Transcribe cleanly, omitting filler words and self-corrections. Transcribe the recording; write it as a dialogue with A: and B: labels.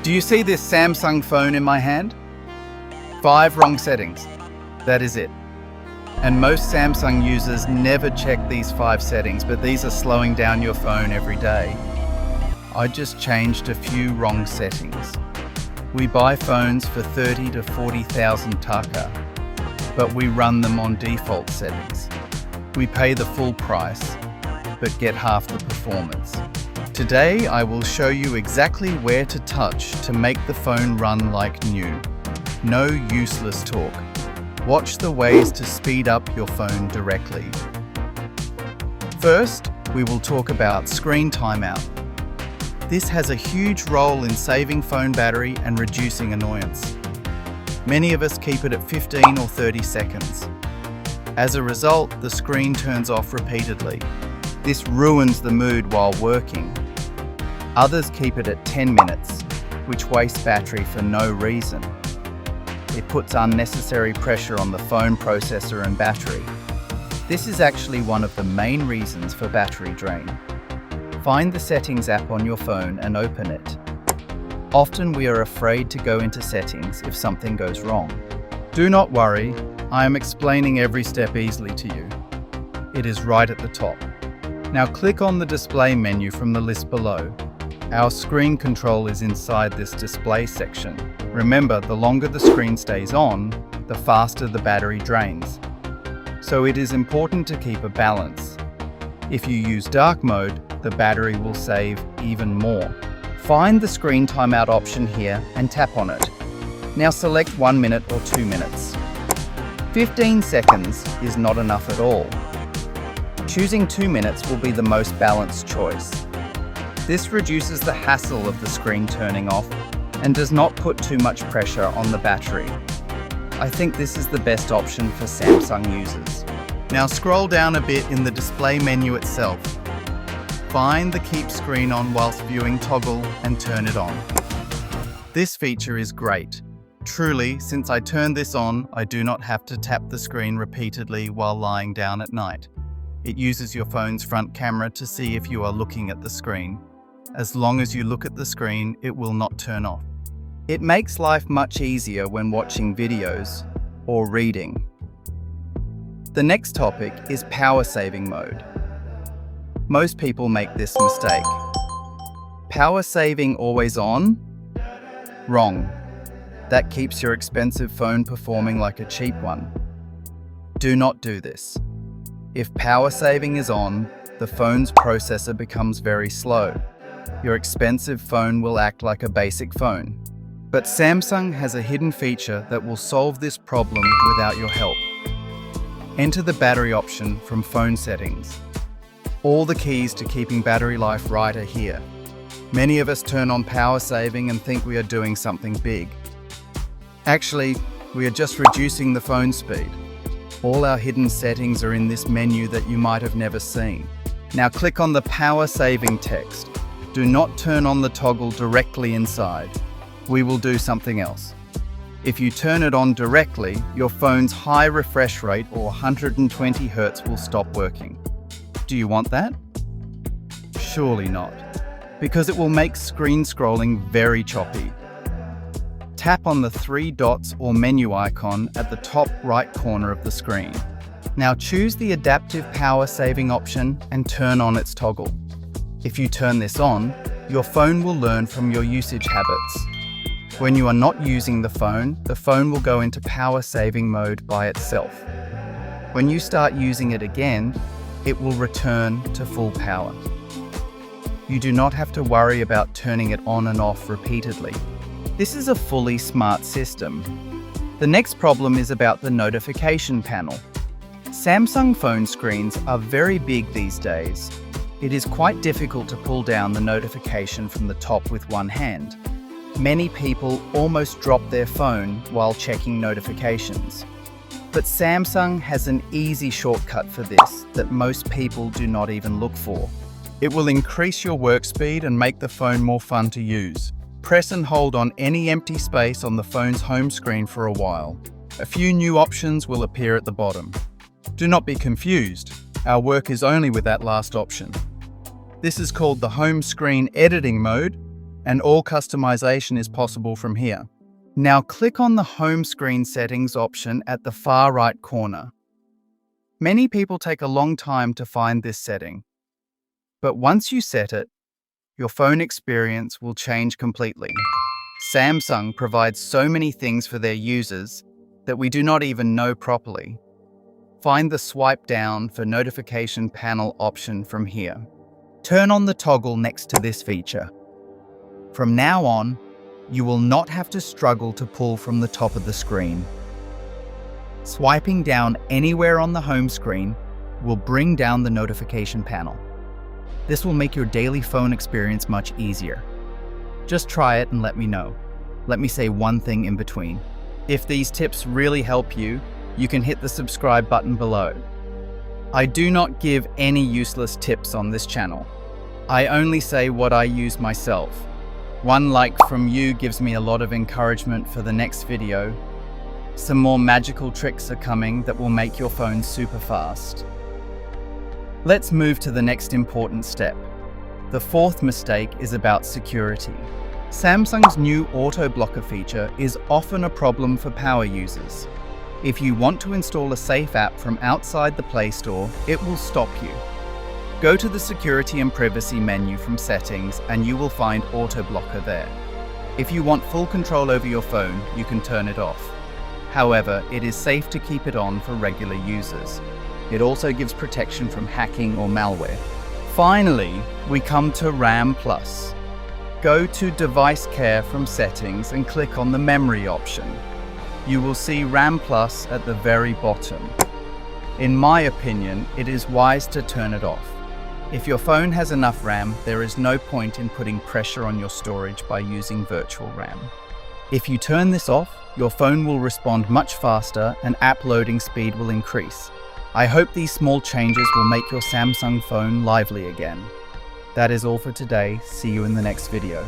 A: Do you see this Samsung phone in my hand? 5 wrong settings. That is it. And most Samsung users never check these 5 settings, but these are slowing down your phone every day. I just changed a few wrong settings. We buy phones for 30 to 40,000 taka, but we run them on default settings. We pay the full price, but get half the performance. Today, I will show you exactly where to touch to make the phone run like new. No useless talk. Watch the ways to speed up your phone directly. First, we will talk about screen timeout. This has a huge role in saving phone battery and reducing annoyance. Many of us keep it at 15 or 30 seconds. As a result, the screen turns off repeatedly. This ruins the mood while working. Others keep it at 10 minutes, which wastes battery for no reason. It puts unnecessary pressure on the phone processor and battery. This is actually one of the main reasons for battery drain. Find the Settings app on your phone and open it. Often we are afraid to go into settings if something goes wrong. Do not worry, I am explaining every step easily to you. It is right at the top. Now click on the display menu from the list below. Our screen control is inside this display section. Remember, the longer the screen stays on, the faster the battery drains. So it is important to keep a balance. If you use dark mode, the battery will save even more. Find the screen timeout option here and tap on it. Now select 1 minute or 2 minutes. 15 seconds is not enough at all. Choosing 2 minutes will be the most balanced choice. This reduces the hassle of the screen turning off and does not put too much pressure on the battery. I think this is the best option for Samsung users. Now scroll down a bit in the display menu itself. Find the Keep Screen On whilst viewing toggle and turn it on. This feature is great. Truly, since I turned this on, I do not have to tap the screen repeatedly while lying down at night. It uses your phone's front camera to see if you are looking at the screen. As long as you look at the screen, it will not turn off. It makes life much easier when watching videos or reading. The next topic is power saving mode. Most people make this mistake. Power saving always on? Wrong. That keeps your expensive phone performing like a cheap one. Do not do this. If power saving is on, the phone's processor becomes very slow. Your expensive phone will act like a basic phone. But Samsung has a hidden feature that will solve this problem without your help. Enter the battery option from phone settings. All the keys to keeping battery life right are here. Many of us turn on power saving and think we are doing something big. Actually, we are just reducing the phone speed. All our hidden settings are in this menu that you might have never seen. Now click on the power saving text. Do not turn on the toggle directly inside. We will do something else. If you turn it on directly, your phone's high refresh rate or 120 Hz will stop working. Do you want that? Surely not, because it will make screen scrolling very choppy. Tap on the 3 dots or menu icon at the top right corner of the screen. Now choose the adaptive power saving option and turn on its toggle. If you turn this on, your phone will learn from your usage habits. When you are not using the phone will go into power saving mode by itself. When you start using it again, it will return to full power. You do not have to worry about turning it on and off repeatedly. This is a fully smart system. The next problem is about the notification panel. Samsung phone screens are very big these days. It is quite difficult to pull down the notification from the top with one hand. Many people almost drop their phone while checking notifications. But Samsung has an easy shortcut for this that most people do not even look for. It will increase your work speed and make the phone more fun to use. Press and hold on any empty space on the phone's home screen for a while. A few new options will appear at the bottom. Do not be confused. Our work is only with that last option. This is called the home screen editing mode. and all customization is possible from here. Now click on the home screen settings option at the far right corner. Many people take a long time to find this setting, but once you set it, your phone experience will change completely. Samsung provides so many things for their users that we do not even know properly. Find the swipe down for notification panel option from here. Turn on the toggle next to this feature. From now on, you will not have to struggle to pull from the top of the screen. Swiping down anywhere on the home screen will bring down the notification panel. This will make your daily phone experience much easier. Just try it and let me know. Let me say one thing in between. If these tips really help you, you can hit the subscribe button below. I do not give any useless tips on this channel. I only say what I use myself. One like from you gives me a lot of encouragement for the next video. Some more magical tricks are coming that will make your phone super fast. Let's move to the next important step. The fourth mistake is about security. Samsung's new auto blocker feature is often a problem for power users. If you want to install a safe app from outside the Play Store, it will stop you. Go to the Security and Privacy menu from Settings and you will find Auto Blocker there. If you want full control over your phone, you can turn it off. However, it is safe to keep it on for regular users. It also gives protection from hacking or malware. Finally, we come to RAM+. Go to Device Care from Settings and click on the Memory option. You will see RAM+ at the very bottom. In my opinion, it is wise to turn it off. If your phone has enough RAM, there is no point in putting pressure on your storage by using virtual RAM. If you turn this off, your phone will respond much faster and app loading speed will increase. I hope these small changes will make your Samsung phone lively again. That is all for today. See you in the next video.